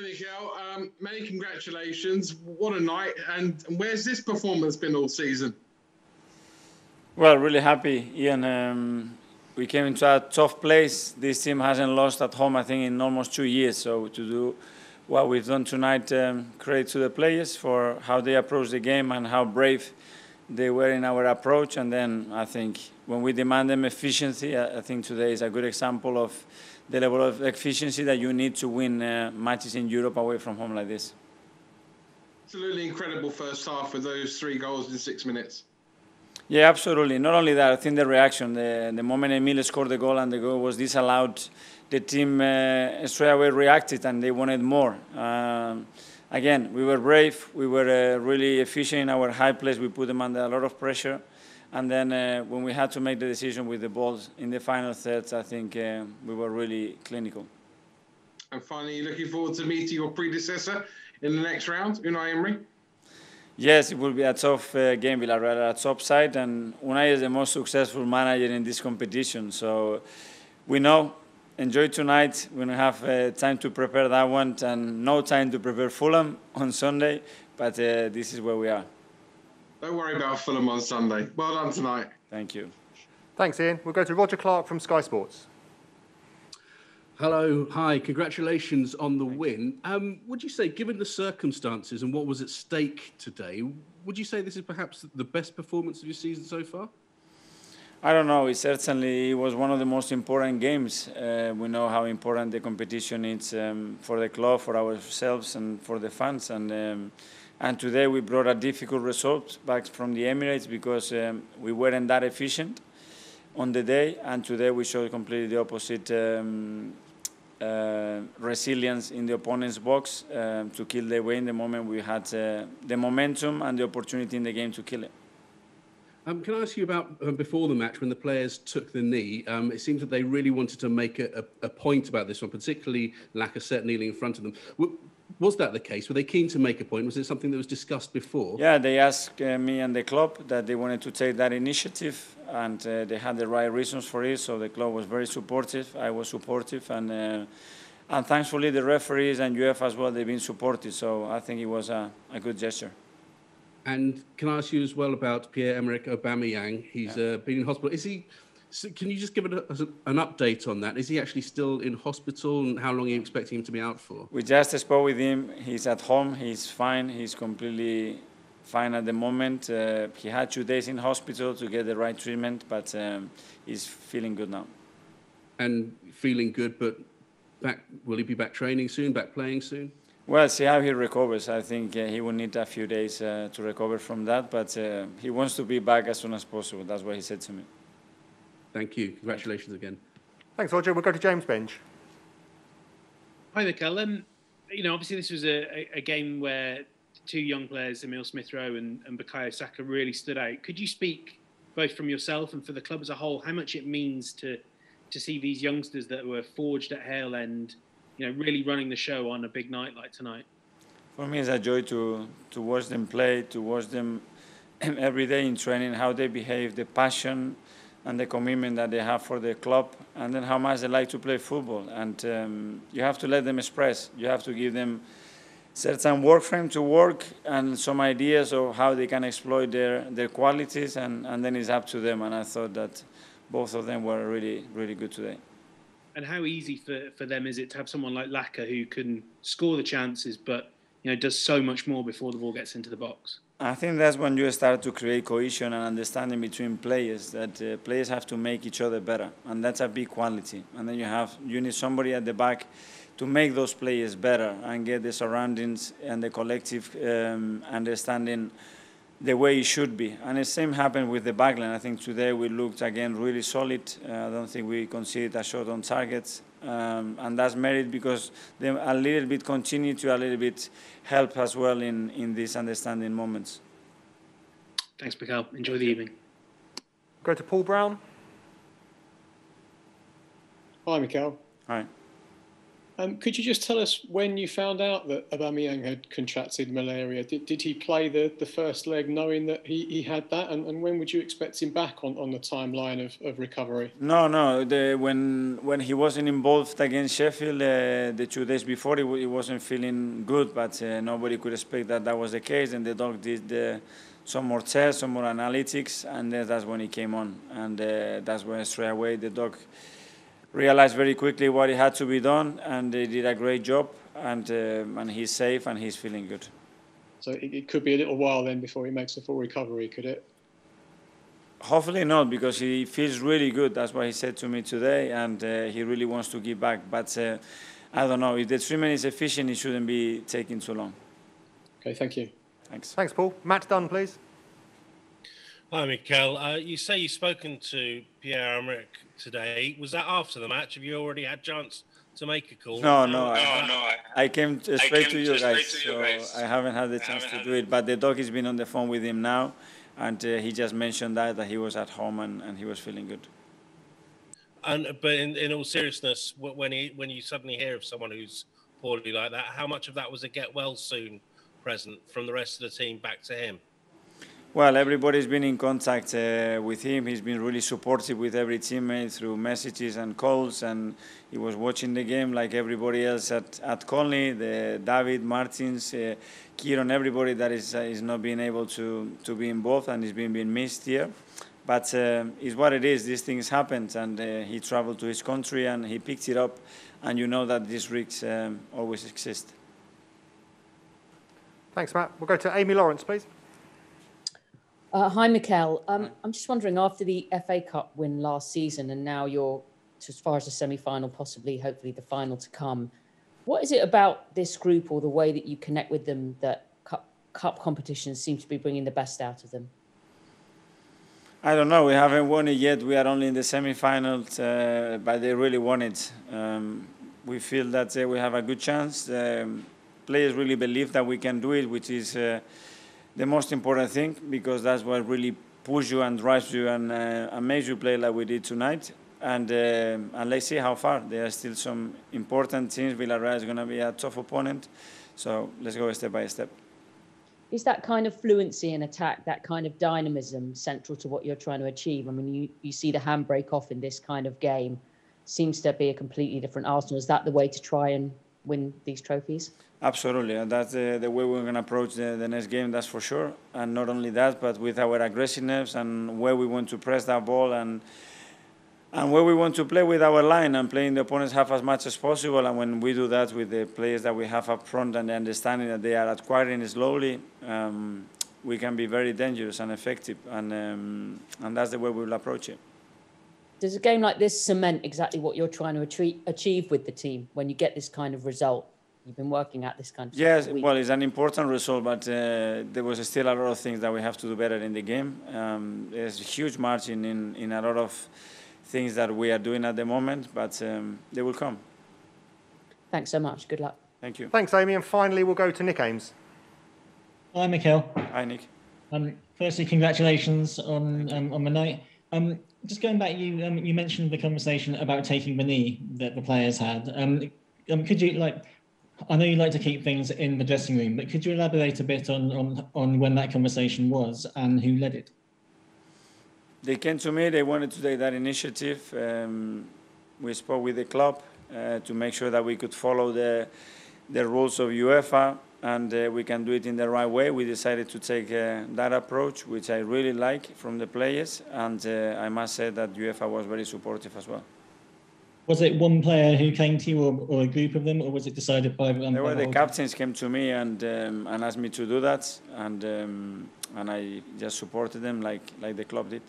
Mikel. Many congratulations. What a night. And where's this performance been all season? Well, really happy, Ian. We came into a tough place. This team hasn't lost at home, I think, in almost 2 years. So to do what we've done tonight, credit to the players for how they approached the game and how brave they were in our approach. And then I think when we demand them efficiency, I think today is a good example of the level of efficiency that you need to win matches in Europe away from home like this. Absolutely incredible first half with those 3 goals in 6 minutes. Yeah, absolutely. Not only that, I think the reaction, the moment Emil scored the goal and the goal was disallowed, the team straight away reacted and they wanted more. Again, we were brave, we were really efficient in our high place, we put them under a lot of pressure. And then when we had to make the decision with the balls in the final thirds, I think we were really clinical. And finally, looking forward to meeting your predecessor in the next round, Unai Emery? Yes, it will be a tough game. Villarreal are a top side, and Unai is the most successful manager in this competition. So we know, enjoy tonight. We're going to have time to prepare that one and no time to prepare Fulham on Sunday, but this is where we are. Don't worry about Fulham on Sunday. Well done tonight. Thank you. Thanks, Ian. We'll go to Roger Clark from Sky Sports. Hello, hi, congratulations on the win. Would you say, given the circumstances and what was at stake today, would you say this is perhaps the best performance of your season so far? I don't know. It certainly was one of the most important games. We know how important the competition is for the club, for ourselves, and for the fans. And today we brought a difficult result back from the Emirates because we weren't that efficient on the day. And today we showed completely the opposite resilience in the opponent's box to kill the way in the moment we had the momentum and the opportunity in the game to kill it. Can I ask you about before the match when the players took the knee? It seems that they really wanted to make a point about this one, particularly Lacazette kneeling in front of them. Was that the case? Were they keen to make a point? Was it something that was discussed before? Yeah, they asked me and the club that they wanted to take that initiative, and they had the right reasons for it. So the club was very supportive. I was supportive, and thankfully the referees and UEFA as well, they've been supportive. So I think it was a good gesture. And can I ask you as well about Pierre-Emerick Aubameyang? He's been in hospital. Can you just give us an update on that? Is he actually still in hospital, and how long are you expecting him to be out for? We just spoke with him. He's at home. He's fine. He's completely fine at the moment. He had 2 days in hospital to get the right treatment, but he's feeling good now. And feeling good, but will he be back training soon, back playing soon? Well, see how he recovers. I think he will need a few days to recover from that, but he wants to be back as soon as possible. That's what he said to me. Thank you. Congratulations again. Thanks, Roger. We'll go to James Benge. Hi, Mikel. Obviously this was a game where 2 young players, Emil Smith-Rowe and Bukayo Saka, really stood out. Could you speak, both from yourself and for the club as a whole, how much it means to see these youngsters that were forged at Hale End, really running the show on a big night like tonight? For me, it's a joy to watch them play, to watch them every day in training, how they behave, the passion and the commitment that they have for the club, and then how much they like to play football. And you have to let them express. You have to give them certain work frame to work and some ideas of how they can exploit their qualities, and then it's up to them. And I thought that both of them were really, really good today. And how easy for them is it to have someone like Laka who can score the chances, but does so much more before the ball gets into the box? I think that's when you start to create cohesion and understanding between players, that players have to make each other better, and that's a big quality. And then you need somebody at the back to make those players better and get the surroundings and the collective understanding the way it should be. And the same happened with the backline. I think today we looked again really solid. I don't think we conceded a shot on targets. And that's merit because they a little bit continue to a little bit help as well in these understanding moments. Thanks, Mikel. Enjoy the evening. Go to Paul Brown. Hi, Mikel. Hi. Could you just tell us when you found out that Aubameyang had contracted malaria? Did he play the first leg knowing that he had that? And when would you expect him back on the timeline of recovery? No. When he wasn't involved against Sheffield, the 2 days before, he wasn't feeling good, but nobody could expect that was the case. And the dog did some more tests, some more analytics, and that's when he came on. And that's when straight away the dog realized very quickly what it had to be done, and they did a great job, and he's safe and he's feeling good. So it could be a little while then before he makes a full recovery, could it? Hopefully not, because he feels really good. That's what he said to me today, and he really wants to give back. But I don't know, if the treatment is efficient, it shouldn't be taking too long. Okay, thank you. Thanks. Thanks, Paul. Matt Dunn, please. Hi, Mikel. You say you've spoken to Pierre-Emerick today. Was that after the match? Have you already had a chance to make a call? No. I came straight to you guys, so I haven't had the chance to do it. But the dog has been on the phone with him now, and he just mentioned that he was at home and he was feeling good. But in all seriousness, when you suddenly hear of someone who's poorly like that, how much of that was a get well soon present from the rest of the team back to him? Well, everybody's been in contact with him. He's been really supportive with every teammate through messages and calls, and he was watching the game like everybody else at Conley, David, Martins, Kieran, everybody that is not being able to be involved and is being missed here. But it's what it is. These things happen, and he traveled to his country and he picked it up, and you know that these risks always exist. Thanks, Matt. We'll go to Amy Lawrence, please. Hi, Mikel. I'm just wondering, after the FA Cup win last season, and now you're as far as the semi-final, possibly, hopefully, the final to come, what is it about this group or the way that you connect with them that cup competitions seem to be bringing the best out of them? I don't know. We haven't won it yet. We are only in the semi-finals, but they really want it. We feel that we have a good chance. Players really believe that we can do it, which is the most important thing, because that's what really pushes you and drives you and makes you play like we did tonight. And let's see how far. There are still some important teams. Villarreal is going to be a tough opponent. So let's go step by step. Is that kind of fluency in attack, that kind of dynamism, central to what you're trying to achieve? I mean, you see the handbrake off in this kind of game. Seems to be a completely different Arsenal. Is that the way to try and win these trophies? Absolutely, and that's the way we're going to approach the next game, that's for sure. And not only that, but with our aggressiveness and where we want to press that ball and where we want to play with our line and playing the opponent's half as much as possible. And when we do that with the players that we have up front and the understanding that they are acquiring slowly, we can be very dangerous and effective. And that's the way we will approach it. Does a game like this cement exactly what you're trying to achieve with the team when you get this kind of result? You've been working at this kind of Yes, well, it's an important result, but there was still a lot of things that we have to do better in the game. There's a huge margin in a lot of things that we are doing at the moment, but they will come. Thanks so much. Good luck. Thank you. Thanks, Amy. And finally, we'll go to Nick Ames. Hi, Mikel. Hi, Nick. Firstly, congratulations on the night. Just going back, you mentioned the conversation about taking the knee that the players had. Could you, I know you like to keep things in the dressing room, but could you elaborate a bit on when that conversation was and who led it? They came to me. They wanted to take that initiative. We spoke with the club to make sure that we could follow the rules of UEFA and we can do it in the right way. We decided to take that approach, which I really like from the players. And I must say that UEFA was very supportive as well. Was it one player who came to you or a group of them, or was it decided by them? There were the captains came to me and asked me to do that. And I just supported them like the club did.